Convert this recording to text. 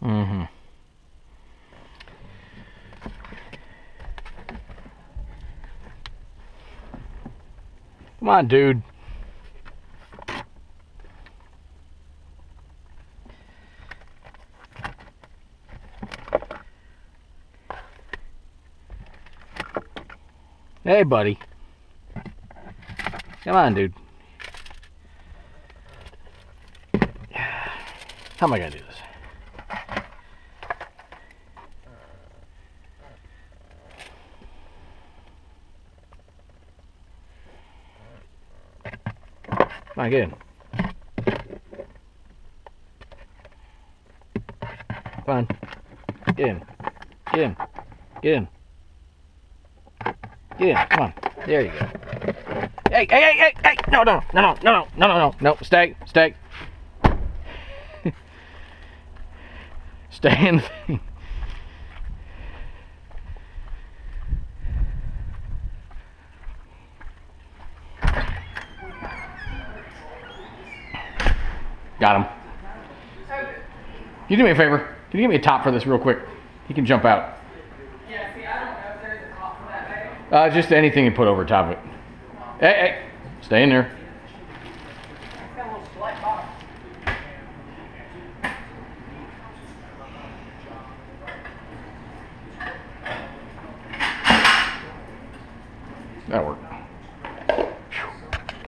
Mm-hmm. Come on, dude. Hey, buddy. Come on, dude. How am I gonna do this? Come on, get in. Come on. Get in. Get in. Get in. Get in. Come on. There you go. Hey, hey, hey, hey, hey! No, no, no, no, no, no, no, no, no. Stay, stay. Stay in the thing. Got him. Can you do me a favor? Can you give me a top for this real quick? He can jump out. Yeah, see, I don't know if there's a top for that bag. Just anything you put over top of it. Hey, hey, stay in there. It's got a little slight bottom. That worked.